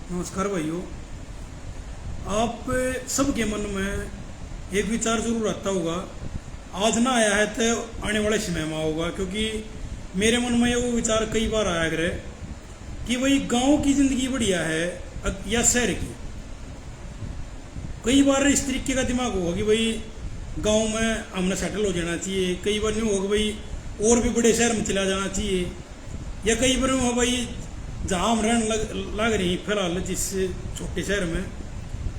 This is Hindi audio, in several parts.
नमस्कार भाइयों। आप सबके मन में एक विचार जरूर आता होगा, आज ना आया है तो आने वाले समय में होगा। क्योंकि मेरे मन में वो विचार कई बार आया करे कि भाई गांव की ज़िंदगी बढ़िया है या शहर की। कई बार इस तरीके का दिमाग होगा कि भाई गांव में हमने सेटल हो जाना चाहिए, कई बार यूँ होगा भाई और भी बड़े शहर में चला जाना चाहिए, या कई बार हो भाई जहाँ हम रहने लग रही फिलहाल जिस छोटे शहर में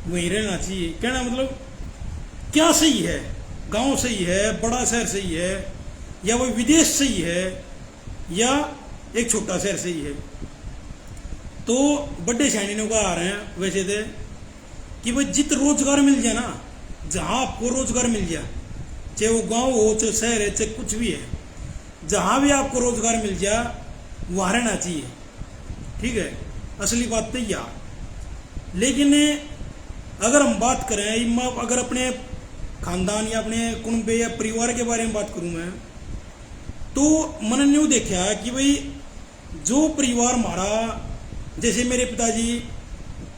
वहीं रहना चाहिए। कहना मतलब क्या सही है, गांव सही है, बड़ा शहर सही है, या वही विदेश सही है, या एक छोटा शहर सही है। तो बड़े सैनिकों का आ रहे हैं वैसे थे कि भाई जित रोजगार मिल जाए ना, जहाँ आपको रोजगार मिल जाए, चाहे वो गांव हो चाहे शहर है चाहे कुछ भी है, जहाँ भी आपको रोजगार मिल जाए वहाँ रहना चाहिए। ठीक है, असली बात तो यह। लेकिन अगर हम बात करें, अगर अपने खानदान या अपने कुटुंब या परिवार के बारे में बात करूं मैं, तो मैंने यूँ देखा कि भाई जो परिवार हमारा, जैसे मेरे पिताजी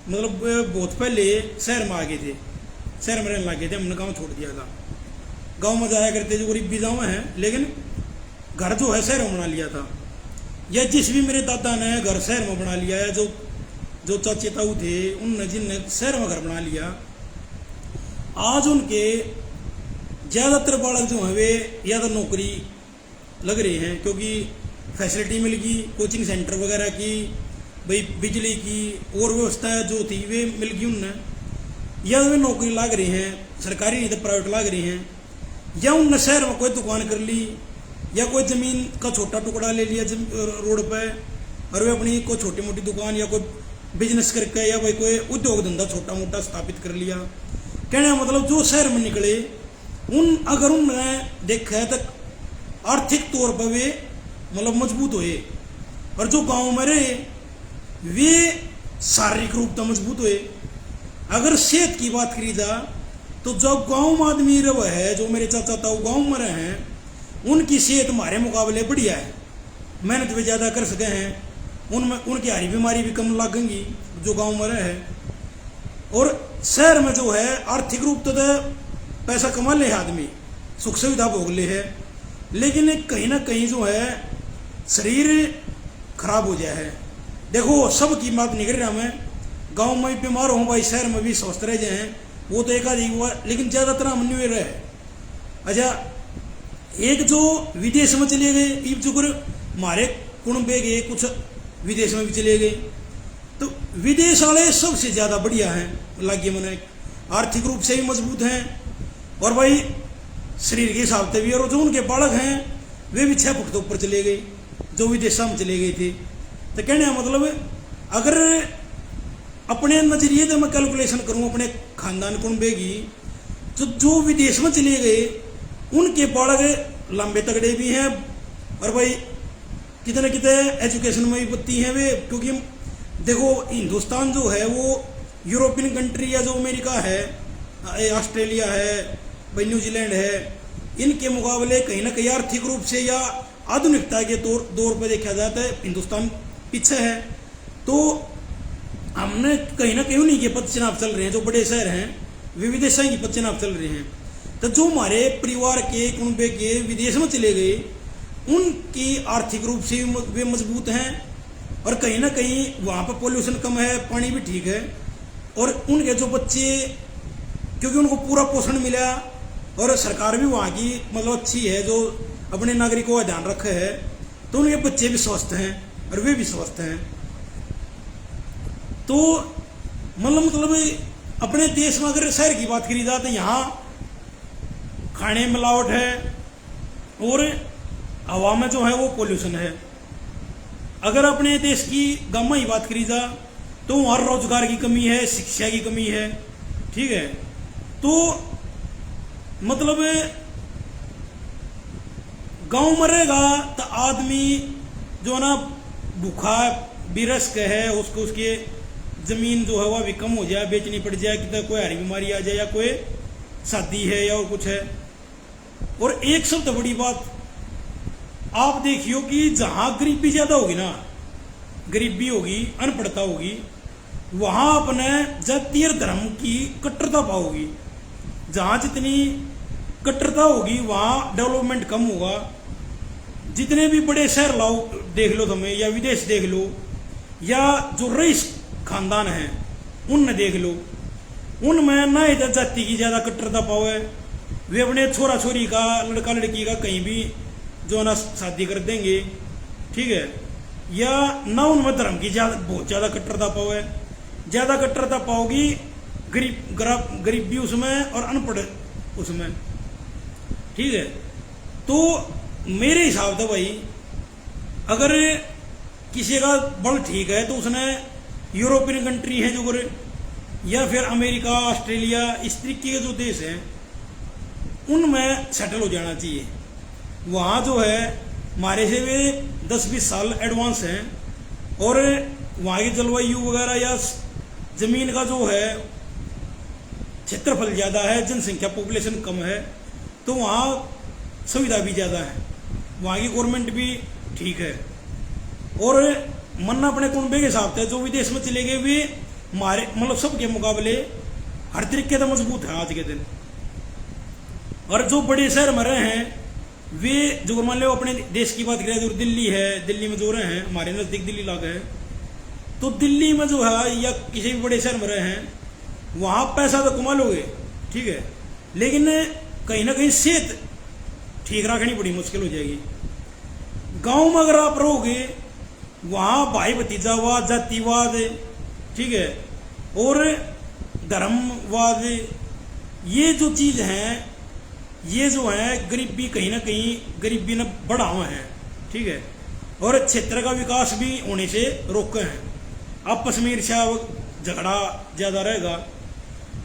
मतलब बहुत पहले शहर में आ गए थे, शहर में रहने लग गए थे, हमने गाँव छोड़ दिया था। गाँव में जाया करते जो गरीबी गाँव है, लेकिन घर जो है शहर में बना लिया था। या जिस भी मेरे दादा ने घर शहर में बना लिया है, जो चाचे ताऊ थे उनने जिनने शहर में घर बना लिया, आज उनके ज़्यादातर बालक जो हैं वे या तो नौकरी लग रहे हैं, क्योंकि फैसिलिटी मिल गई, कोचिंग सेंटर वगैरह की, भाई बिजली की और व्यवस्था जो थी वे मिल गई उनने, या वे नौकरी लग रहे हैं, सरकारी नहीं तो प्राइवेट लग रही हैं, या उनने शहर में कोई दुकान कर ली, या कोई ज़मीन का छोटा टुकड़ा ले लिया रोड पे और वे अपनी कोई छोटी मोटी दुकान या कोई बिजनेस करके या भाई कोई उद्योग धंधा छोटा मोटा स्थापित कर लिया। कहने का मतलब जो शहर में निकले अगर उनने देखा है तो आर्थिक तौर पर वे मतलब मजबूत हुए, और जो गांव में रहे वे शारीरिक रूप से मजबूत हुए। अगर सेहत की बात करी जा तो जो गांव में आदमी रहे है, जो मेरे चाचा ताऊ गांव में रहे हैं, उनकी सेहत हमारे मुकाबले बढ़िया है, मेहनत भी ज़्यादा कर सके हैं, उनमें उनकी हरी बीमारी भी कम लगेंगी जो गांव में रहे हैं। और शहर में जो है आर्थिक रूप तो पैसा कमा ले है आदमी, सुख सुविधा भोग ले है, लेकिन कहीं ना कहीं जो है शरीर खराब हो जाए है। देखो सबकी बात नहीं कर रहा मैं, गाँव में भी बीमार हूँ भाई, शहर में भी स्वस्थ रह जाए हैं, वो तो एक आदि हुआ, लेकिन ज़्यादातर हम नहीं रहे। अच्छा, एक जो विदेश में चले गए, ये जो हमारे कुटुंबे गए कुछ विदेश में भी चले गए, तो विदेश वाले सबसे ज़्यादा बढ़िया हैं लागे मैंने, आर्थिक रूप से भी मजबूत हैं और भाई शरीर के हिसाब से भी। और जो उनके बालक हैं वे भी 6 फुट के ऊपर चले गए जो विदेशों में चले गए थे। तो कहने का मतलब अगर अपने नज़रिए से मैं कैलकुलेशन करूँ अपने खानदान कुटुंबे की, तो जो विदेश में चले गए उनके बालक लंबे तगड़े भी हैं, और भाई कितने कितने एजुकेशन में भी बत्ती हैं वे। क्योंकि देखो हिंदुस्तान जो है वो यूरोपियन कंट्री या जो अमेरिका है, ऑस्ट्रेलिया है, भाई न्यूजीलैंड है, इनके मुकाबले कहीं ना कहीं आर्थिक रूप से या आधुनिकता के दौर पर देखा जाता है हिंदुस्तान पीछे है। तो हमने कहीं ना कहीं उन्हीं के पद चुनाव चल रहे हैं, जो बड़े शहर हैं वे विदेशों के पद चुनाव चल रहे हैं। तो जो हमारे परिवार के कुटुंबे के विदेश में चले गए उनकी आर्थिक रूप से वे मजबूत हैं, और कहीं ना कहीं वहाँ पर पोल्यूशन कम है, पानी भी ठीक है, और उनके जो बच्चे क्योंकि उनको पूरा पोषण मिला और सरकार भी वहाँ की मतलब अच्छी है जो अपने नागरिकों का ध्यान रखे है, तो उनके बच्चे भी स्वस्थ हैं और वे भी स्वस्थ हैं। तो मतलब अपने देश में अगर शहर की बात करी जाए तो यहाँ खाने में मिलावट है और हवा में जो है वो पोल्यूशन है। अगर अपने देश की गाँव में ही बात करी जा तो वहाँ रोजगार की कमी है, शिक्षा की कमी है। ठीक है, तो मतलब गांव में रहेगा तो आदमी जो है ना भूखा बिरस के है, उसको उसकी जमीन जो है वह भी कम हो जाए, बेचनी पड़ जाए, कि कोई हरी बीमारी आ जाए या कोई शादी है या कुछ है। और एक सबसे बड़ी बात आप देखियो कि जहां गरीबी ज्यादा होगी ना, गरीबी होगी, अनपढ़ता होगी, वहां अपने जातीय धर्म की कट्टरता पाओगी। जहां जितनी कट्टरता होगी वहां डेवलपमेंट कम होगा। जितने भी बड़े शहर लाओ देख लो तुम्हें, या विदेश देख लो, या जो रईस खानदान है उनने देख लो, उनमें ना इधर जाति की ज्यादा कट्टरता पावे। वे अपने छोरा छोरी का, लड़का लड़की का कहीं भी जो ना शादी कर देंगे, ठीक है। या ना उनमें धर्म की बहुत ज्यादा कट्टरता पावे। ज्यादा कट्टरता पाओगी गरीब भी उसमें और अनपढ़ उसमें, ठीक है। तो मेरे हिसाब से भाई, अगर किसी का बल ठीक है तो उसने यूरोपियन कंट्री है जो, या फिर अमेरिका, ऑस्ट्रेलिया, इस तरीके के जो देश हैं उनमें सेटल हो जाना चाहिए। वहाँ जो है हमारे से वे 10-20 साल एडवांस हैं, और वहाँ की जलवायु वगैरह या जमीन का जो है क्षेत्रफल ज़्यादा है, जनसंख्या पॉपुलेशन कम है, तो वहाँ सुविधा भी ज़्यादा है, वहाँ की गवर्नमेंट भी ठीक है। और मन अपने कुनबे के हिसाब से जो विदेश में चले गए वे हमारे मतलब सबके मुकाबले हर तरीके से मजबूत है आज के दिन। और जो बड़े शहर में रहे हैं वे, जो मान लो अपने देश की बात करें, जो दिल्ली है, दिल्ली में जो रहे हैं, हमारे नजदीक दिल्ली इलाका है, तो दिल्ली में जो है या किसी भी बड़े शहर में रहे हैं, वहां पैसा तो कमा लोगे, ठीक है, लेकिन कहीं ना कहीं सेहत ठीक रखनी बड़ी मुश्किल हो जाएगी। गांव में अगर आप रहोगे, वहां भाई भतीजावाद, जातिवाद, ठीक है, और धर्मवाद, ये जो चीज है, ये जो है गरीबी कहीं ना कहीं गरीबी ने बढ़ा हुआ है, ठीक है, और क्षेत्र का विकास भी होने से रोके हैं। आपस में ईर्ष्या झगड़ा ज्यादा रहेगा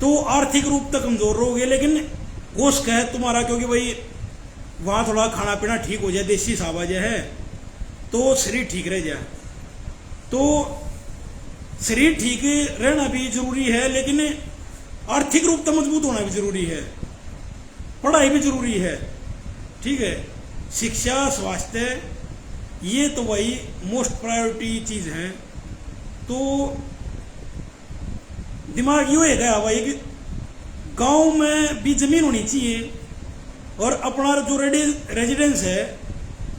तो आर्थिक रूप तक कमजोर रहोगे, लेकिन कोशिश है तुम्हारा, क्योंकि भाई वहां थोड़ा खाना पीना ठीक हो जाए, देसी हिसाब आ जाए, तो शरीर ठीक रह जाए। तो शरीर ठीक रहना भी जरूरी है, लेकिन आर्थिक रूप से मजबूत होना भी जरूरी है, पढ़ाई भी जरूरी है, ठीक है। शिक्षा, स्वास्थ्य, ये तो भाई मोस्ट प्रायोरिटी चीज है। तो दिमाग यूं है भाई कि गांव में भी जमीन होनी चाहिए, और अपना जो रेजिडेंस है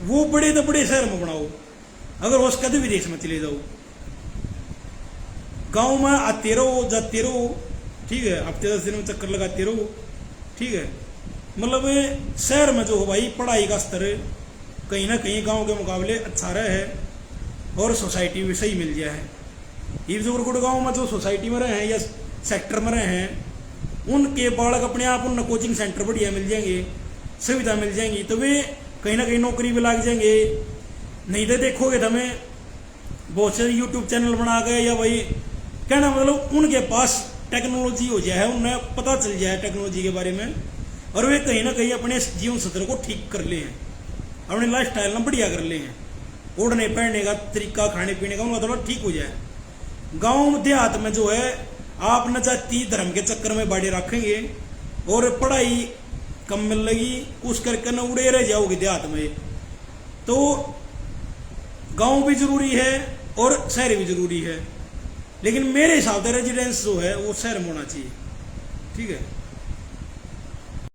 वो बड़े तो बड़े शहर में बनाओ। अगर हो सके तो विदेश में चले जाओ, गांव में आते रहो, जाते रहो, ठीक है, हफ्ते 10 दिन में चक्कर लगाते रहो, ठीक है। मतलब शहर में जो हो भाई पढ़ाई का स्तर कहीं ना कहीं गांव के मुकाबले अच्छा रहा है, और सोसाइटी भी सही मिल गया है। ये जो गुड़गांव में जो सोसाइटी में रहे हैं या सेक्टर में रहे हैं, उनके बालक अपने आप उन कोचिंग सेंटर बढ़िया मिल जाएंगे, सुविधा मिल जाएंगी, तो वे कहीं ना कहीं नौकरी भी लग जाएंगे। नहीं तो देखोगे तो हमें बहुत सारे यूट्यूब चैनल बना गए, या भाई कहना मतलब उनके पास टेक्नोलॉजी हो जाए, उन्हें पता चल जाए टेक्नोलॉजी के बारे में, और वे कहीं ना कहीं अपने जीवन सत्र को ठीक कर ले हैं, अपने लाइफ स्टाइल में बढ़िया कर ले हैं, उड़ने पहनने का तरीका, खाने पीने का उनका थोड़ा ठीक हो जाए। गांव देहात में जो है आप न जाति धर्म के चक्कर में बाड़ी रखेंगे, और पढ़ाई कम मिल लगी, उस करके न उड़े रह जाओगे देहात में। तो गांव भी जरूरी है और शहर भी जरूरी है, लेकिन मेरे हिसाब से रेजिडेंस जो है वो शहर में होना चाहिए, ठीक है।